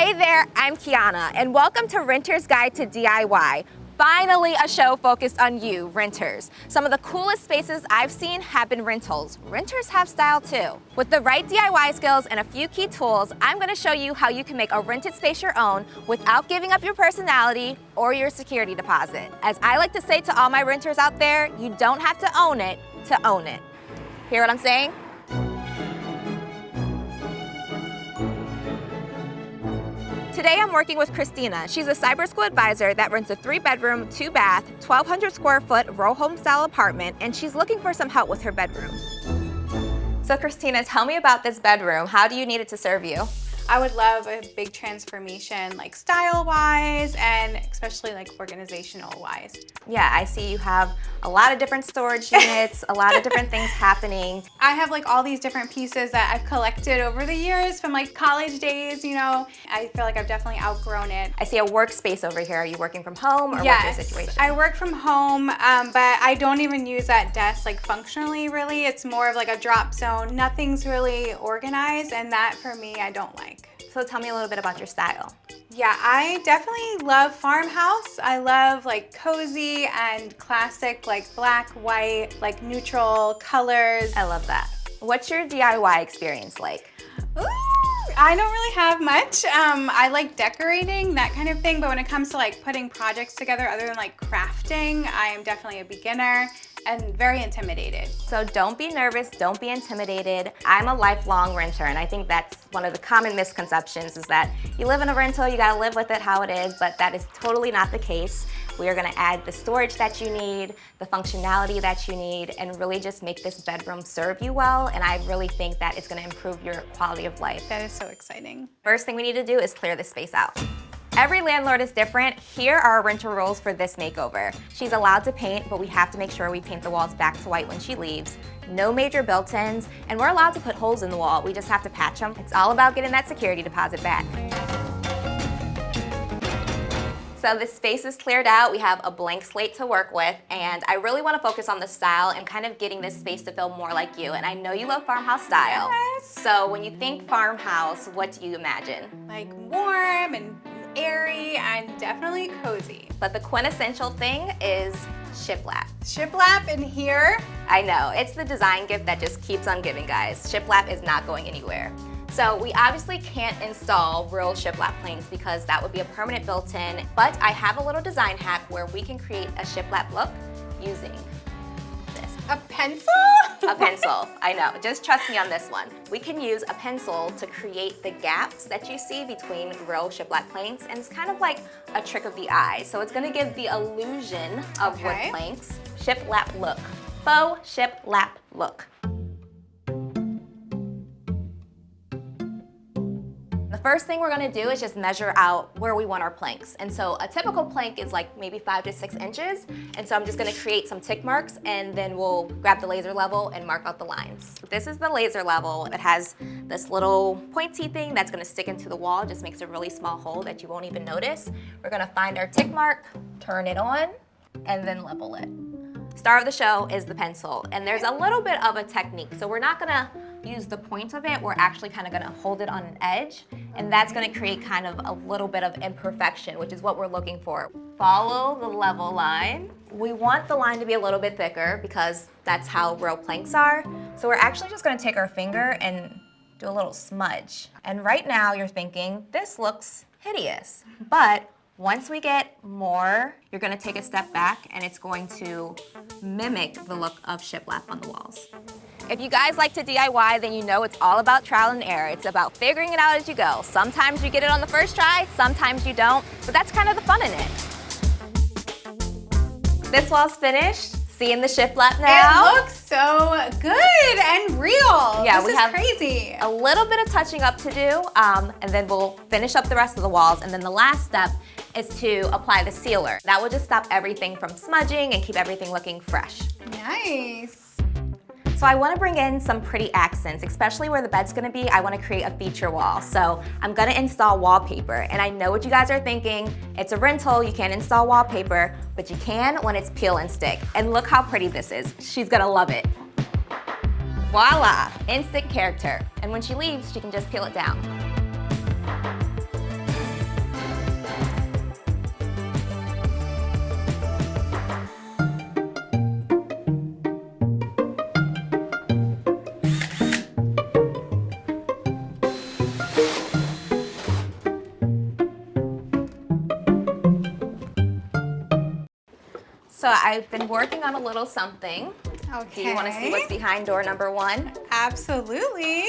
Hey there, I'm Keyanna, and welcome to Renter's Guide to DIY. Finally, a show focused on you, renters. Some of the coolest spaces I've seen have been rentals. Renters have style too. With the right DIY skills and a few key tools, I'm going to show you how you can make a rented space your own without giving up your personality or your security deposit. As I like to say to all my renters out there, you don't have to own it to own it. Hear what I'm saying? Today I'm working with Christina. She's a cyber school advisor that rents a 3-bedroom, 2-bath, 1,200 square foot row home style apartment, and she's looking for some help with her bedroom. So Christina, tell me about this bedroom. How do you need it to serve you? I would love a big transformation, like style-wise and especially like organizational-wise. Yeah, I see you have a lot of different storage units, a lot of different things happening. I have like all these different pieces that I've collected over the years from like college days, you know. I feel like I've definitely outgrown it. I see a workspace over here. Are you working from home or Yes, what's your situation? I work from home, but I don't even use that desk like functionally really. It's more of like a drop zone. Nothing's really organized, and that for me, I don't like. So tell me a little bit about your style. Yeah, I definitely love farmhouse. I love like cozy and classic, like black, white, like neutral colors. I love that. What's your DIY experience like? Ooh, I don't really have much. I like decorating, that kind of thing, but when it comes to like putting projects together other than like crafting, I am definitely a beginner and very intimidated. So don't be nervous, don't be intimidated. I'm a lifelong renter, and I think that's one of the common misconceptions is that you live in a rental, you gotta live with it how it is, but that is totally not the case. We are gonna add the storage that you need, the functionality that you need, and really just make this bedroom serve you well, and I really think that it's gonna improve your quality of life. That is so exciting. First thing we need to do is clear this space out. Every landlord is different. Here are our renter rules for this makeover. She's allowed to paint, but we have to make sure we paint the walls back to white when she leaves. No major built-ins, and we're allowed to put holes in the wall. We just have to patch them. It's all about getting that security deposit back. So this space is cleared out. We have a blank slate to work with, and I really want to focus on the style and kind of getting this space to feel more like you. And I know you love farmhouse style. Yes. So when you think farmhouse, what do you imagine? Like warm and airy and definitely cozy. But the quintessential thing is shiplap. Shiplap in here. I know, it's the design gift that just keeps on giving, guys. Shiplap is not going anywhere. So we obviously can't install real shiplap planks because that would be a permanent built-in, but I have a little design hack where we can create a shiplap look using this. A pencil? A pencil, I know. Just trust me on this one. We can use a pencil to create the gaps that you see between real shiplap planks, and it's kind of like a trick of the eye. So it's gonna give the illusion of wood planks. Shiplap look. Faux shiplap look. The first thing we're gonna do is just measure out where we want our planks. And so a typical plank is like maybe 5 to 6 inches. And so I'm just gonna create some tick marks, and then we'll grab the laser level and mark out the lines. This is the laser level. It has this little pointy thing that's gonna stick into the wall, just makes a really small hole that you won't even notice. We're gonna find our tick mark, turn it on, and then level it. Star of the show is the pencil, and there's a little bit of a technique. So we're not gonna use the point of it, we're actually kind of gonna hold it on an edge, and that's gonna create kind of a little bit of imperfection, which is what we're looking for. Follow the level line. We want the line to be a little bit thicker because that's how real planks are. So we're actually just gonna take our finger and do a little smudge. And right now you're thinking, this looks hideous, but once we get more, you're gonna take a step back and it's going to mimic the look of shiplap on the walls. If you guys like to DIY, then you know it's all about trial and error. It's about figuring it out as you go. Sometimes you get it on the first try, sometimes you don't, but that's kind of the fun in it. This wall's finished. Seeing the shiplap now. It looks so good and real. Yeah, this is crazy. A little bit of touching up to do, and then we'll finish up the rest of the walls. And then the last step is to apply the sealer. That will just stop everything from smudging and keep everything looking fresh. Nice. So I want to bring in some pretty accents, especially where the bed's going to be. I want to create a feature wall. So I'm going to install wallpaper. And I know what you guys are thinking. It's a rental, you can't install wallpaper, but you can when it's peel and stick. And look how pretty this is. She's going to love it. Voila, instant character. And when she leaves, she can just peel it down. So I've been working on a little something. Okay. Do you want to see what's behind door number 1? Absolutely.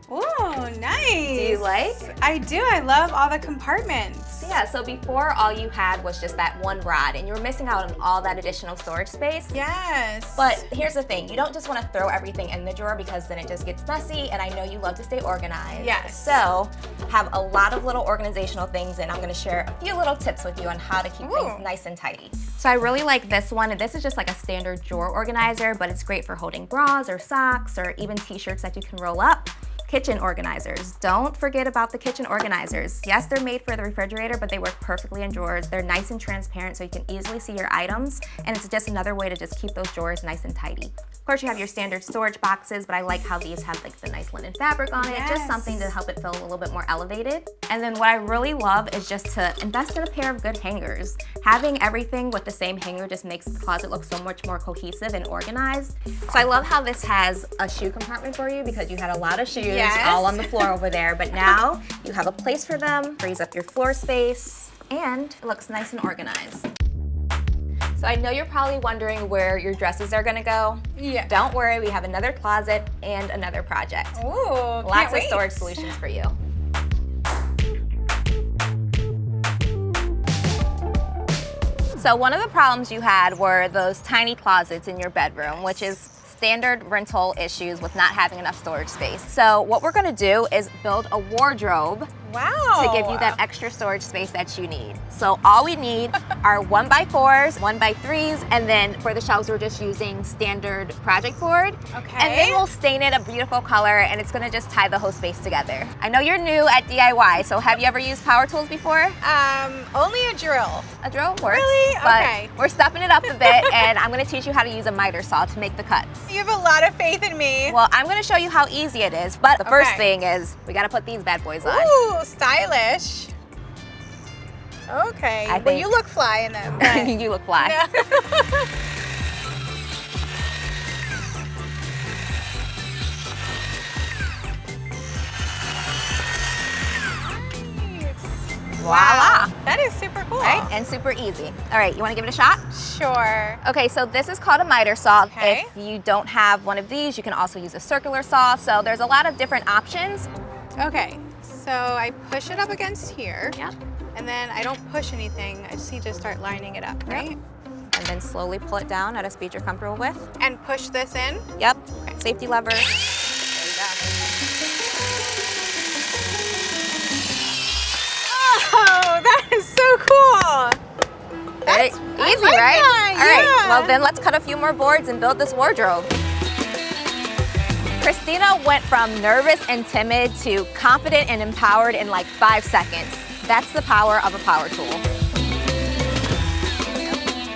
Oh, nice. Do you like? I do. I love all the compartments. Yeah, so before all you had was just that one rod and you were missing out on all that additional storage space. Yes. But here's the thing, you don't just want to throw everything in the drawer because then it just gets messy, and I know you love to stay organized. Yes. So have a lot of little organizational things, and I'm going to share a few little tips with you on how to keep things nice and tidy. So I really like this one, and this is just like a standard drawer organizer, but it's great for holding bras or socks or even t-shirts that you can roll up. Kitchen organizers. Don't forget about the kitchen organizers. Yes, they're made for the refrigerator, but they work perfectly in drawers. They're nice and transparent so you can easily see your items, and it's just another way to just keep those drawers nice and tidy. Of course, you have your standard storage boxes, but I like how these have like the nice linen fabric on it, just something to help it feel a little bit more elevated. And then what I really love is just to invest in a pair of good hangers. Having everything with the same hanger just makes the closet look so much more cohesive and organized. So I love how this has a shoe compartment for you because you had a lot of shoes all on the floor over there, but now you have a place for them, frees up your floor space, and it looks nice and organized. So I know you're probably wondering where your dresses are gonna go. Yeah. Don't worry, we have another closet and another project. Ooh, Lots of storage solutions for you. So one of the problems you had were those tiny closets in your bedroom, which is standard rental issues with not having enough storage space. So what we're gonna do is build a wardrobe to give you that extra storage space that you need. So all we need are 1x4s, 1x3s, and then for the shelves we're just using standard project board. Okay. And then we'll stain it a beautiful color, and it's gonna just tie the whole space together. I know you're new at DIY, so have you ever used power tools before? Only a drill. A drill works. Really? But Okay. we're stepping it up a bit, and I'm gonna teach you how to use a miter saw to make the cuts. You have a lot of faith in me. Well, I'm gonna show you how easy it is, but the first Okay. thing is we gotta put these bad boys on. Ooh, stylish. Okay. I Well, think- you look fly in them. But... You look fly. Yeah. Voila. That is super cool. Right? And super easy. All right, you wanna give it a shot? Sure. Okay, so this is called a miter saw. Okay. If you don't have one of these, you can also use a circular saw. So there's a lot of different options. Okay, so I push it up against here. Yeah. And then I don't push anything. I just need to start lining it up, right? And then slowly pull it down at a speed you're comfortable with. And push this in. Yep, safety lever. There you go. Oh, that is so cool. Right? That's Easy, like right? that, All right, yeah. well then let's cut a few more boards and build this wardrobe. Christina went from nervous and timid to confident and empowered in like 5 seconds. That's the power of a power tool.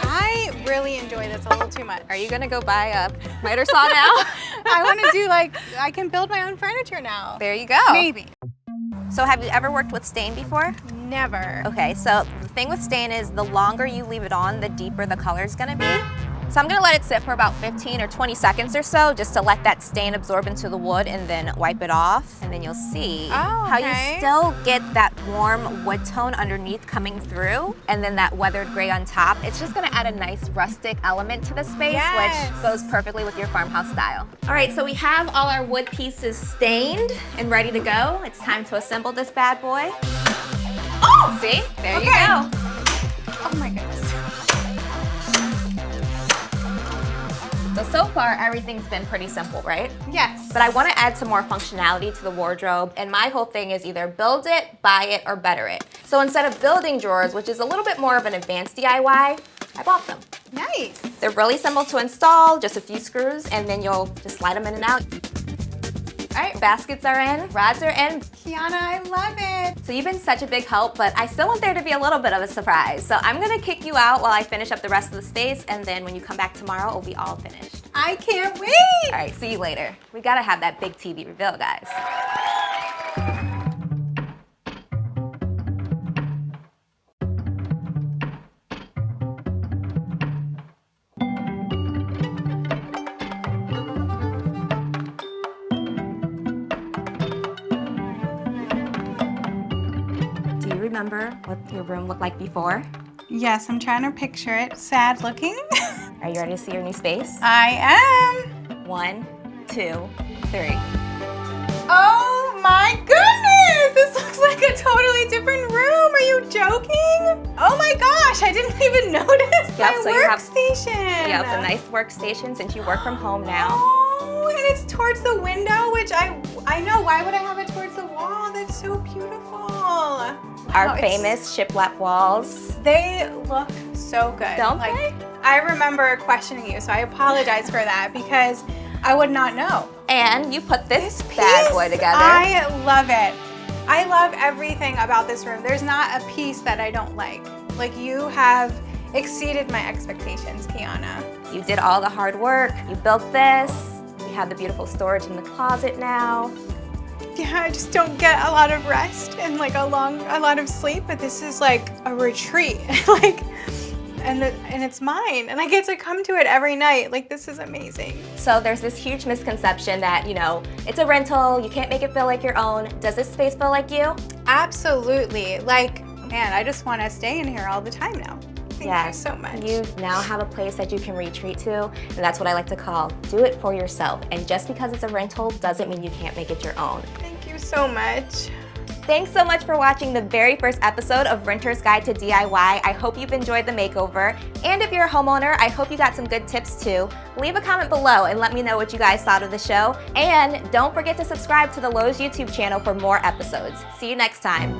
I really enjoy this a little too much. Are you gonna go buy a miter saw now? I want to do like, I can build my own furniture now. There you go. Maybe. So have you ever worked with stain before? Never. Okay, so the thing with stain is the longer you leave it on, the deeper the color is gonna be. So I'm gonna let it sit for about 15 or 20 seconds or so, just to let that stain absorb into the wood and then wipe it off. And then you'll see how you still get that warm wood tone underneath coming through, and then that weathered gray on top. It's just gonna add a nice rustic element to the space, which goes perfectly with your farmhouse style. All right, so we have all our wood pieces stained and ready to go. It's time to assemble this bad boy. Oh, see? There you go. Oh my goodness. So far, everything's been pretty simple, right? Yes. But I want to add some more functionality to the wardrobe, and my whole thing is either build it, buy it, or better it. So instead of building drawers, which is a little bit more of an advanced DIY, I bought them. Nice. They're really simple to install, just a few screws, and then you'll just slide them in and out. All right, baskets are in, rods are in. Keyanna, I love it. So you've been such a big help, but I still want there to be a little bit of a surprise. So I'm gonna kick you out while I finish up the rest of the space, and then when you come back tomorrow, it'll be all finished. I can't wait. All right, see you later. We gotta have that big TV reveal, guys. Do you remember what your room looked like before? Yes, I'm trying to picture it. Sad looking. Are you ready to see your new space? I am. 1, 2, 3. Oh my goodness! This looks like a totally different room. Are you joking? Oh my gosh, I didn't even notice my So you have workstation. a nice workstation since you work from home now. Oh, and it's towards the window, which I know. Why would I have it towards the wall? That's so beautiful. Our famous shiplap walls. They look so good. Don't they? I remember questioning you, so I apologize for that because I would not know. And you put this bad boy together. I love it. I love everything about this room. There's not a piece that I don't like. Like, you have exceeded my expectations, Keyanna. You did all the hard work. You built this. We have the beautiful storage in the closet now. Yeah, I just don't get a lot of rest and like a lot of sleep, but this is like a retreat. And it's mine, and I get to come to it every night. Like, this is amazing. So there's this huge misconception that, it's a rental, you can't make it feel like your own. Does this space feel like you? Absolutely. Like, man, I just want to stay in here all the time now. Thank you so much. You now have a place that you can retreat to, and that's what I like to call do it for yourself. And just because it's a rental doesn't mean you can't make it your own. Thank you so much. Thanks so much for watching the very first episode of Renter's Guide to DIY. I hope you've enjoyed the makeover. And if you're a homeowner, I hope you got some good tips too. Leave a comment below and let me know what you guys thought of the show. And don't forget to subscribe to the Lowe's YouTube channel for more episodes. See you next time.